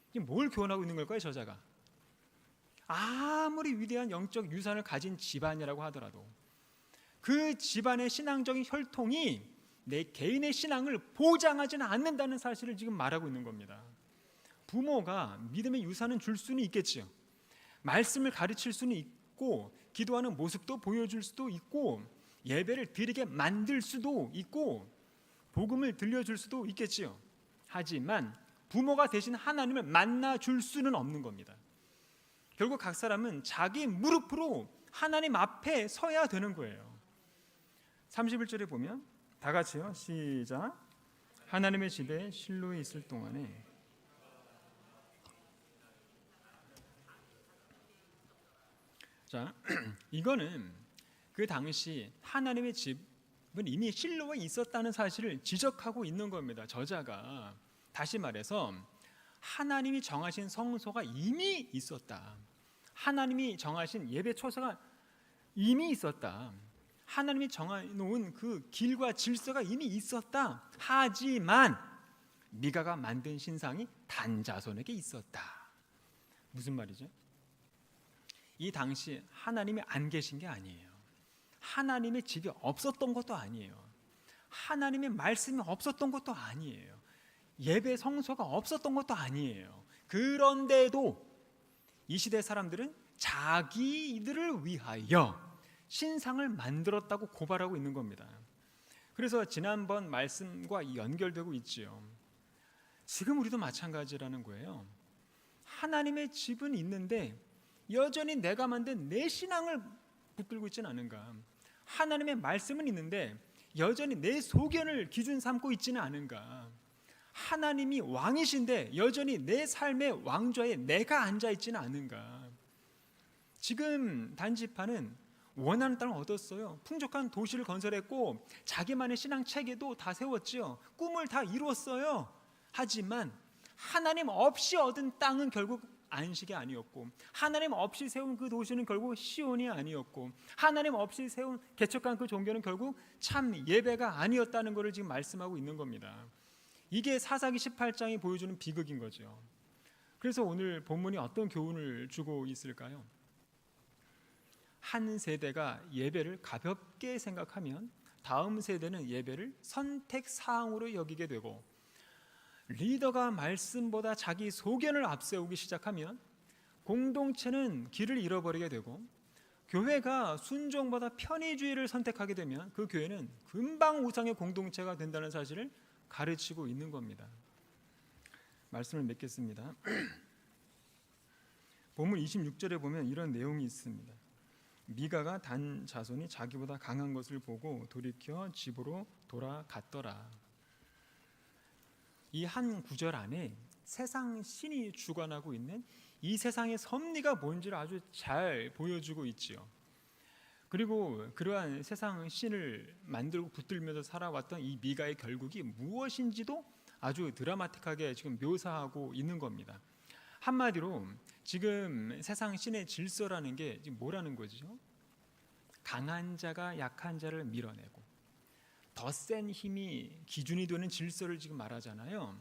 이게 뭘 교훈하고 있는 걸까요, 저자가? 아무리 위대한 영적 유산을 가진 집안이라고 하더라도 그 집안의 신앙적인 혈통이 내 개인의 신앙을 보장하지는 않는다는 사실을 지금 말하고 있는 겁니다. 부모가 믿음의 유산은 줄 수는 있겠지요. 말씀을 가르칠 수는 있고, 기도하는 모습도 보여줄 수도 있고, 예배를 드리게 만들 수도 있고, 복음을 들려줄 수도 있겠지요. 하지만 부모가 대신 하나님을 만나줄 수는 없는 겁니다. 결국 각 사람은 자기 무릎으로 하나님 앞에 서야 되는 거예요. 31절에 보면 다 같이요, 시작. 하나님의 집에 실로에 있을 동안에 자, 이거는 그 당시 하나님의 집은 이미 실로에 있었다는 사실을 지적하고 있는 겁니다. 저자가 다시 말해서 하나님이 정하신 성소가 이미 있었다. 하나님이 정하신 예배 초소가 이미 있었다. 하나님이 정해놓은 그 길과 질서가 이미 있었다. 하지만 미가가 만든 신상이 단자손에게 있었다. 무슨 말이죠? 이 당시 하나님이 안 계신 게 아니에요. 하나님의 집이 없었던 것도 아니에요. 하나님의 말씀이 없었던 것도 아니에요. 예배 성소가 없었던 것도 아니에요. 그런데도 이 시대 사람들은 자기들을 위하여 신상을 만들었다고 고발하고 있는 겁니다. 그래서 지난번 말씀과 연결되고 있지요. 지금 우리도 마찬가지라는 거예요. 하나님의 집은 있는데 여전히 내가 만든 내 신앙을 붙들고 있지는 않은가. 하나님의 말씀은 있는데 여전히 내 소견을 기준 삼고 있지는 않은가? 하나님이 왕이신데 여전히 내 삶의 왕좌에 내가 앉아 있지는 않은가? 지금 단지파는 원하는 땅을 얻었어요. 풍족한 도시를 건설했고 자기만의 신앙 체계도 다 세웠지요. 꿈을 다 이루었어요. 하지만 하나님 없이 얻은 땅은 결국 안식이 아니었고, 하나님 없이 세운 그 도시는 결국 시온이 아니었고, 하나님 없이 세운 개척한 그 종교는 결국 참 예배가 아니었다는 것을 지금 말씀하고 있는 겁니다. 이게 사사기 18장이 보여주는 비극인 거죠. 그래서 오늘 본문이 어떤 교훈을 주고 있을까요? 한 세대가 예배를 가볍게 생각하면 다음 세대는 예배를 선택 사항으로 여기게 되고, 리더가 말씀보다 자기 소견을 앞세우기 시작하면 공동체는 길을 잃어버리게 되고, 교회가 순종보다 편의주의를 선택하게 되면 그 교회는 금방 우상의 공동체가 된다는 사실을 가르치고 있는 겁니다. 말씀을 맺겠습니다. 본문 26절에 보면 이런 내용이 있습니다. 미가가 단 자손이 자기보다 강한 것을 보고 돌이켜 집으로 돌아갔더라. 이 한 구절 안에 세상 신이 주관하고 있는 이 세상의 섭리가 뭔지를 아주 잘 보여주고 있지요. 그리고 그러한 세상 신을 만들고 붙들면서 살아왔던 이 미가의 결국이 무엇인지도 아주 드라마틱하게 지금 묘사하고 있는 겁니다. 한마디로 지금 세상 신의 질서라는 게 지금 뭐라는 거죠? 강한 자가 약한 자를 밀어내고 더 센 힘이 기준이 되는 질서를 지금 말하잖아요.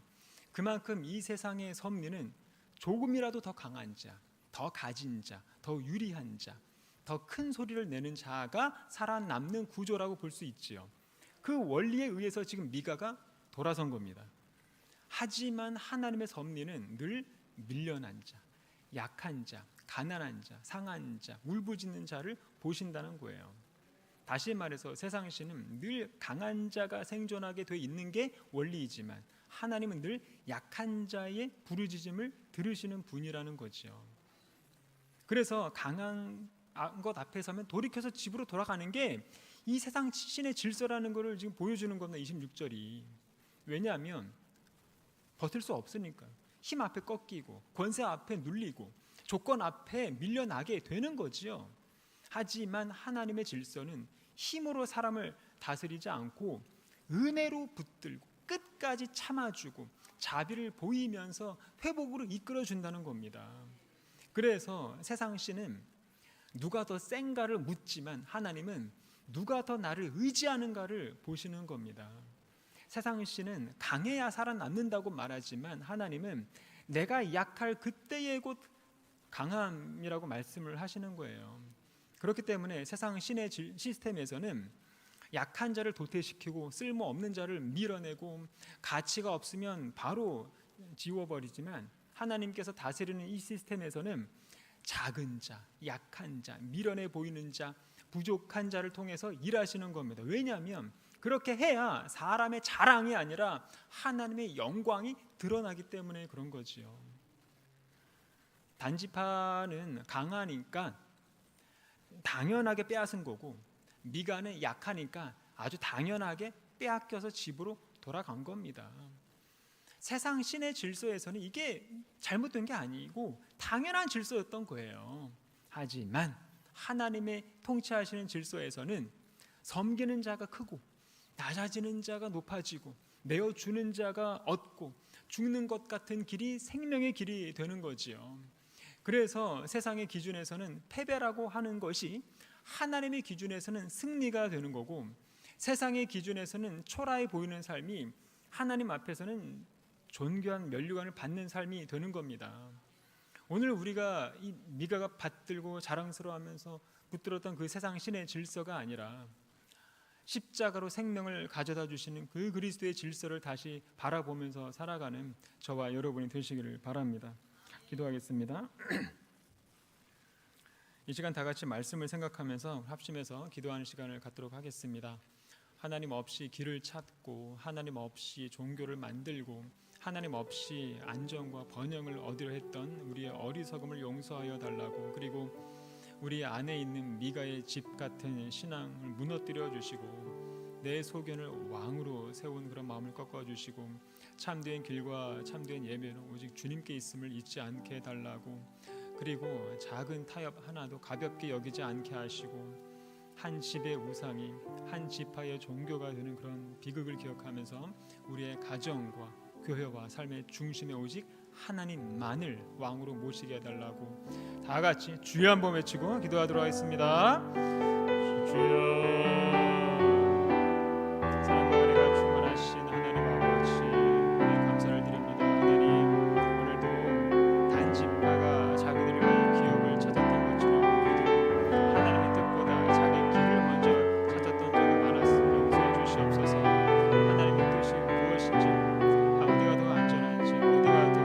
그만큼 이 세상의 섭리는 조금이라도 더 강한 자, 더 가진 자, 더 유리한 자, 더 큰 소리를 내는 자가 살아남는 구조라고 볼 수 있지요. 그 원리에 의해서 지금 미가가 돌아선 겁니다. 하지만 하나님의 섭리는 늘 밀려난 자, 약한 자, 가난한 자, 상한 자, 울부짖는 자를 보신다는 거예요. 다시 말해서 세상 신은 늘 강한 자가 생존하게 돼 있는 게 원리이지만 하나님은 늘 약한 자의 부르짖음을 들으시는 분이라는 거죠. 그래서 강한 것 앞에 서면 돌이켜서 집으로 돌아가는 게 이 세상 신의 질서라는 것을 지금 보여주는 겁니다. 26절이. 왜냐하면 버틸 수 없으니까. 힘 앞에 꺾이고 권세 앞에 눌리고 조건 앞에 밀려나게 되는 거지요. 하지만 하나님의 질서는 힘으로 사람을 다스리지 않고 은혜로 붙들고 끝까지 참아주고 자비를 보이면서 회복으로 이끌어준다는 겁니다. 그래서 세상 신은 누가 더 센가를 묻지만 하나님은 누가 더 나를 의지하는가를 보시는 겁니다. 세상 신은 강해야 살아남는다고 말하지만 하나님은 내가 약할 그때의 곧 강함이라고 말씀을 하시는 거예요. 그렇기 때문에 세상 신의 시스템에서는 약한 자를 도태시키고 쓸모없는 자를 밀어내고 가치가 없으면 바로 지워버리지만 하나님께서 다스리는 이 시스템에서는 작은 자, 약한 자, 밀어내 보이는 자, 부족한 자를 통해서 일하시는 겁니다. 왜냐하면 그렇게 해야 사람의 자랑이 아니라 하나님의 영광이 드러나기 때문에 그런 거지요. 단지파는 강하니까 당연하게 빼앗은 거고 미가는 약하니까 아주 당연하게 빼앗겨서 집으로 돌아간 겁니다. 세상 신의 질서에서는 이게 잘못된 게 아니고 당연한 질서였던 거예요. 하지만 하나님의 통치하시는 질서에서는 섬기는 자가 크고 낮아지는 자가 높아지고 내어주는 자가 얻고 죽는 것 같은 길이 생명의 길이 되는 거지요. 그래서 세상의 기준에서는 패배라고 하는 것이 하나님의 기준에서는 승리가 되는 거고 세상의 기준에서는 초라해 보이는 삶이 하나님 앞에서는 존귀한 면류관을 받는 삶이 되는 겁니다. 오늘 우리가 이 미가가 받들고 자랑스러워하면서 붙들었던 그 세상 신의 질서가 아니라 십자가로 생명을 가져다 주시는 그 그리스도의 질서를 다시 바라보면서 살아가는 저와 여러분이 되시기를 바랍니다. 기도하겠습니다. 이 시간 다 같이 말씀을 생각하면서 합심해서 기도하는 시간을 갖도록 하겠습니다. 하나님 없이 길을 찾고 하나님 없이 종교를 만들고 하나님 없이 안정과 번영을 얻으려 했던 우리의 어리석음을 용서하여 달라고, 그리고 우리 안에 있는 미가의 집 같은 신앙을 무너뜨려 주시고 내 소견을 왕으로 세운 그런 마음을 꺾어주시고 참된 길과 참된 예배는 오직 주님께 있음을 잊지 않게 해달라고, 그리고 작은 타협 하나도 가볍게 여기지 않게 하시고 한 집의 우상이 한 지파의 종교가 되는 그런 비극을 기억하면서 우리의 가정과 교회와 삶의 중심에 오직 하나님만을 왕으로 모시게 해달라고 다 같이 주여 한번 외치고 기도하도록 하겠습니다. 주여. 사랑과 은혜가 충만하신 하나님 아버지, 감사를 드립니다. 하나님, 오늘도 단지파가 자기들의 기업을 찾았던 것처럼 우리도 하나님의 뜻보다 자기 길을 먼저 찾았던 적이 많았음을 용서해 주시옵소서. 하나님의 뜻이 무엇인지, 어디가 더 안전한지, 어디가 더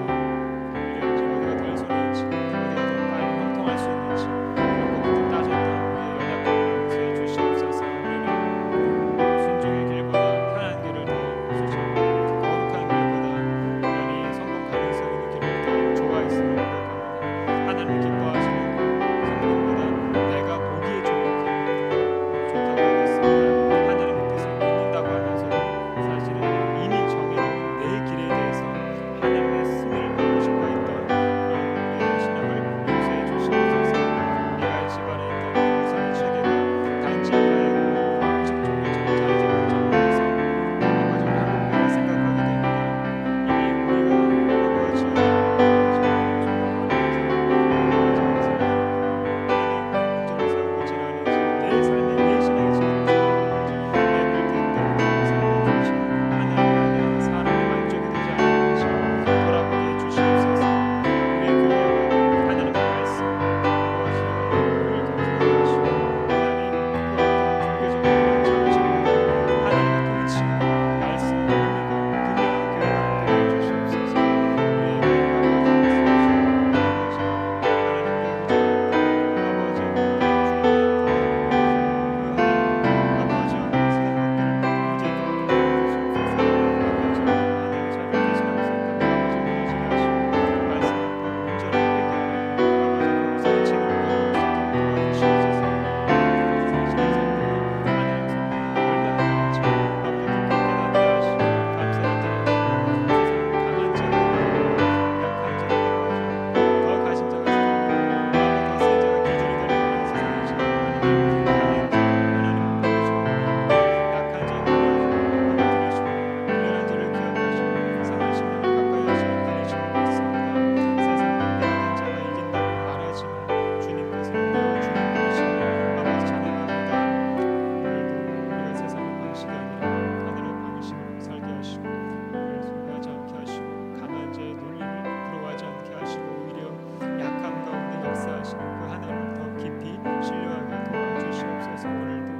유리한지, 어디가 덜 손해인지, 어디가 더 빨리 형통할 수 있는지 그런 것부터 따졌던 우리의 연약함을 용서해 주시옵소서. 우리는 순종의 길보다 편한 길을 더 추천하고 거룩한 길보다 여전히 성공 가능성이 있는 길을 더 좋아했음을 고백합니다. 하나님이 기뻐하시는 성공보다 내가 보기에 좋은 길 좋다고 하겠습니다. 하나님의 뜻을 믿는다고 하면서도 사실은 이미 정해진 내 길에 대해서 하나님의 승인을 받고 싶어 했던 그런 우리의 신앙을 용서해 주시옵소서. 네가 집안에 있던 우상의 체계가 단지파의 공식 종교처럼 자리 잡은 장면에서 아버지 우리 한국교회가 생각하게 됩니다. 이미 우리가 아버지 구절을 세우고 지나는지 내 삶의 내 신앙의 지혜를 세우는지 예배를 드린다고 삶의 중심 하나님 사람의 만족이 되지 않는지 돌아보게 해주시옵소서. 우리의 교회와 하나님의 말씀 아버지 우리를 통솔하시고 하나님 그 어떤 종교적인 그런 장식보다 하나님의 통치와 말씀 의미가 분명한 교회가 되게 해주시옵소서. 우리에게 아버지 말씀하시고 아버지 하나님께 의존했던 아버지 주님의 그 하나님 아버지 세상 것들을 이제 주시옵소서. 아버지 하나님의 자리를 대신하면서 아버지 무너지게 하시고 말씀 앞에 온전히 회개하는 아버지 그 우상의 책임을 내려놓을 수 있도록 도와주시옵소서. 세상의 삶과 하나님의 성품과 얼마나 다른지 아버지 깊이 깨닫게 하시고 감사를 드립니다. 세상 강한 자가 약한 자가 더 가진 자가 더 센 자가 기준이 되는 그런 세상이지만 하나님 강한 자를 하나님 보내주고 약한 자를 받아들이시고 미련한 자를 기억하시고 상한 심령을 가까이 하시는 분이시고 믿습니다. 세상은 빼앗긴 자가 이긴다고 말하지만 주님께서 주님 분이심을 아버지 찬양합니다. 오늘도 우리가 세상의 방식이 아니라 하늘의 방식으로 살게 하시고 우리를 소유하지 않게 하시고 강한 자의 논리를 부러워하지 않게 하시고 오히려 약함 가운데 역사하시는 그 하나님을 더 깊이 신뢰하게 도와주시옵소서. 오늘도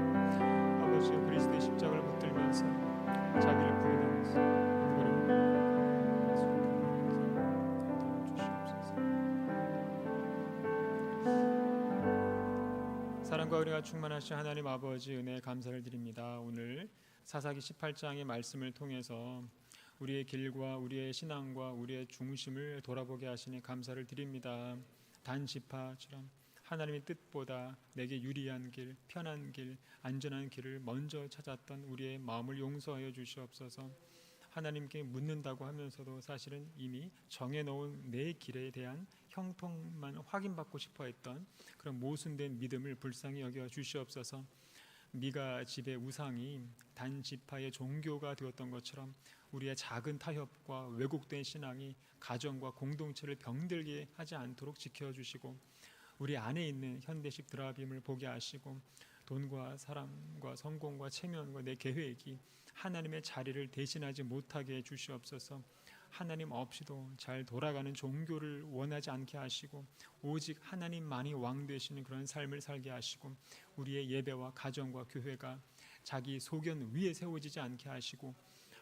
아버지 그리스도의 십자가를 붙들면서 자기를 부인하면서 무릎을 도와주시옵소서. 사랑과 은혜가 충만하신 하나님 아버지 은혜에 감사를 드립니다. 오늘 사사기 18장의 말씀을 통해서 우리의 길과 우리의 신앙과 우리의 중심을 돌아보게 하시니 감사를 드립니다. 단지파처럼 하나님의 뜻보다 내게 유리한 길, 편한 길, 안전한 길을 먼저 찾았던 우리의 마음을 용서하여 주시옵소서. 하나님께 묻는다고 하면서도 사실은 이미 정해놓은 내 길에 대한 형통만 확인받고 싶어 했던 그런 모순된 믿음을 불쌍히 여겨 주시옵소서. 미가 집의 우상이 단지파의 종교가 되었던 것처럼 우리의 작은 타협과 왜곡된 신앙이 가정과 공동체를 병들게 하지 않도록 지켜주시고 우리 안에 있는 현대식 드라빔을 보게 하시고 돈과 사람과 성공과 체면과 내 계획이 하나님의 자리를 대신하지 못하게 해주시옵소서. 하나님 없이도 잘 돌아가는 종교를 원하지 않게 하시고 오직 하나님만이 왕 되시는 그런 삶을 살게 하시고 우리의 예배와 가정과 교회가 자기 소견 위에 세워지지 않게 하시고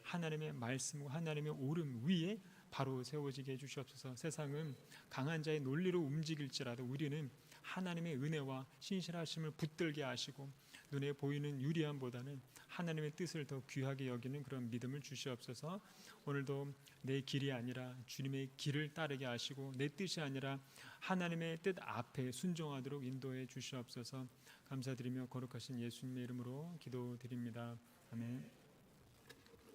하나님의 말씀과 하나님의 옳음 위에 바로 세워지게 해주시옵소서. 세상은 강한 자의 논리로 움직일지라도 우리는 하나님의 은혜와 신실하심을 붙들게 하시고 눈에 보이는 유리함보다는 하나님의 뜻을 더 귀하게 여기는 그런 믿음을 주시옵소서. 오늘도 내 길이 아니라 주님의 길을 따르게 하시고 내 뜻이 아니라 하나님의 뜻 앞에 순종하도록 인도해 주시옵소서. 감사드리며 거룩하신 예수님의 이름으로 기도드립니다. 아멘.